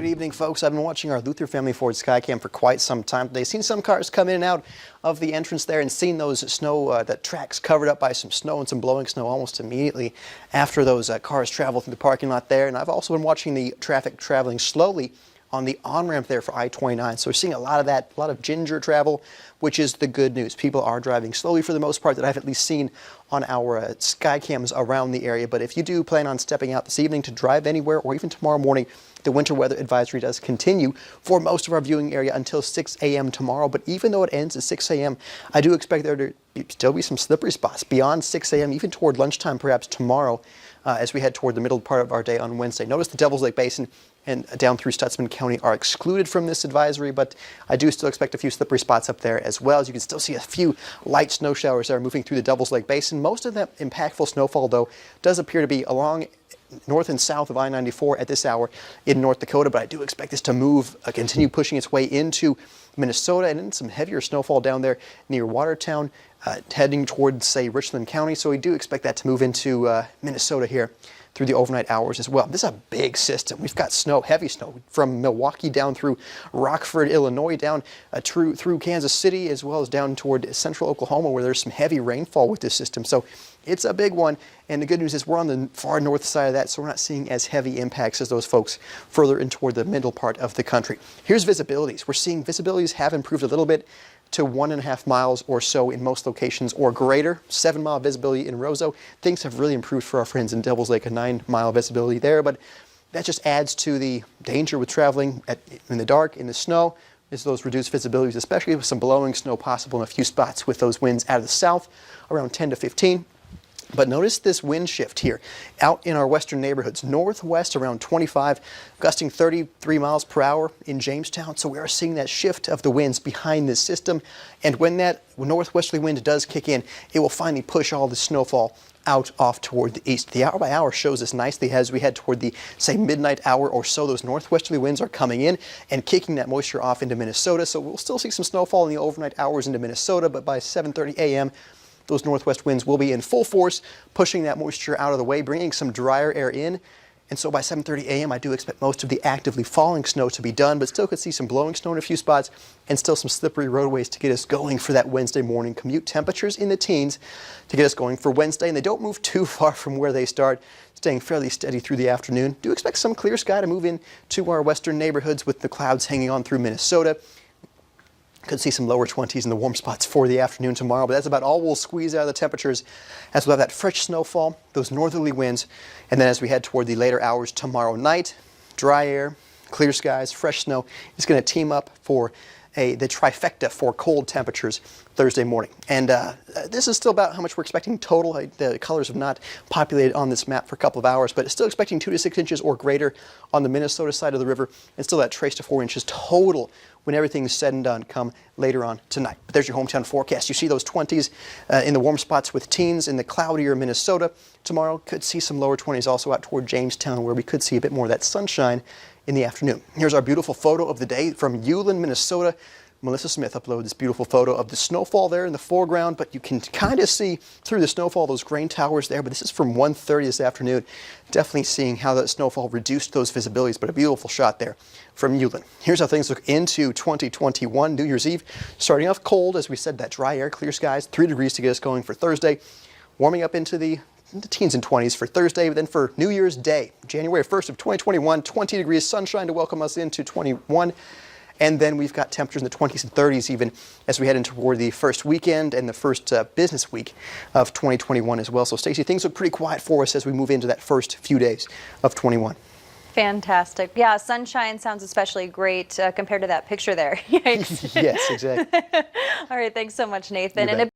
Good evening, folks. I've been watching our Luther Family Ford Skycam for quite some time today. Seen some cars come in and out of the entrance there and seen those snow, that tracks covered up by some snow and some blowing snow almost immediately after those cars travel through the parking lot there. And I've also been watching the traffic traveling slowly on the on-ramp there for I-29. So we're seeing a lot of that, a lot of ginger travel, which is the good news. People are driving slowly for the most part that I've at least seen on our sky cams around the area. But if you do plan on stepping out this evening to drive anywhere or even tomorrow morning, the winter weather advisory does continue for most of our viewing area until 6 a.m. tomorrow. But even though it ends at 6 a.m., I do expect there to still be some slippery spots beyond 6 a.m., even toward lunchtime perhaps tomorrow as we head toward the middle part of our day on Wednesday. Notice the Devil's Lake Basin and down through Stutsman County are excluded from this advisory, but I do still expect a few slippery spots up there as well. As you can still see a few light snow showers that are moving through the Devil's Lake Basin. Most of that impactful snowfall, though, does appear to be along north and south of I-94 at this hour in North Dakota, but I do expect this to move, continue pushing its way into Minnesota and then some heavier snowfall down there near Watertown, heading towards, say, Richland County. So we do expect that to move into Minnesota here through the overnight hours as well. This is a big system. We've got snow, heavy snow, from Milwaukee down through Rockford, Illinois, down through Kansas City, as well as down toward central Oklahoma, where there's some heavy rainfall with this system. So it's a big one, and the good news is we're on the far north side of that, so we're not seeing as heavy impacts as those folks further in toward the middle part of the country. Here's visibilities. We're seeing visibilities have improved a little bit to 1.5 miles or so in most locations or greater. 7-mile visibility in Roseau. Things have really improved for our friends in Devil's Lake, a 9-mile visibility there, but that just adds to the danger with traveling in the dark, in the snow, is those reduced visibilities, especially with some blowing snow possible in a few spots with those winds out of the south, around 10 to 15. But notice this wind shift here out in our western neighborhoods. Northwest around 25, gusting 33 miles per hour in Jamestown. So we are seeing that shift of the winds behind this system. And when that northwesterly wind does kick in, it will finally push all the snowfall out off toward the east. The hour by hour shows us nicely as we head toward the, say, midnight hour or so. Those northwesterly winds are coming in and kicking that moisture off into Minnesota. So we'll still see some snowfall in the overnight hours into Minnesota, but by 7:30 a.m., those northwest winds will be in full force, pushing that moisture out of the way, bringing some drier air in. And so by 7:30 a.m., I do expect most of the actively falling snow to be done, but still could see some blowing snow in a few spots and still some slippery roadways to get us going for that Wednesday morning commute. Temperatures in the teens to get us going for Wednesday, and they don't move too far from where they start, staying fairly steady through the afternoon. Do expect some clear sky to move in to our western neighborhoods with the clouds hanging on through Minnesota. Could see some lower 20s in the warm spots for the afternoon tomorrow, but that's about all we'll squeeze out of the temperatures as we'll have that fresh snowfall, those northerly winds, and then as we head toward the later hours tomorrow night, dry air, clear skies, fresh snow is going to team up for the trifecta for cold temperatures Thursday morning. And this is still about how much we're expecting total. The colors have not populated on this map for a couple of hours, but it's still expecting 2 to 6 inches or greater on the Minnesota side of the river, and still that trace to 4 inches total when everything's said and done come later on tonight. But there's your hometown forecast. You see those 20s in the warm spots with teens in the cloudier Minnesota. Tomorrow could see some lower 20s also out toward Jamestown, where we could see a bit more of that sunshine in the afternoon. Here's our beautiful photo of the day from Ulen, Minnesota. Melissa Smith uploaded this beautiful photo of the snowfall there in the foreground, but you can kind of see through the snowfall those grain towers there. But this is from 1:30 this afternoon. Definitely seeing how that snowfall reduced those visibilities, but a beautiful shot there from Ulen. Here's how things look into 2021. New Year's Eve starting off cold, as we said, that dry air, clear skies, 3 degrees to get us going for Thursday. Warming up into the teens and 20s for Thursday, but then for New Year's Day, January 1st of 2021, 20 degrees sunshine to welcome us into 21. And then we've got temperatures in the 20s and 30s even as we head into toward the first weekend and the first business week of 2021 as well. So Stacey, things look pretty quiet for us as we move into that first few days of 21. Fantastic. Yeah, sunshine sounds especially great compared to that picture there. Yikes. Yes, exactly. All right, thanks so much, Nathan.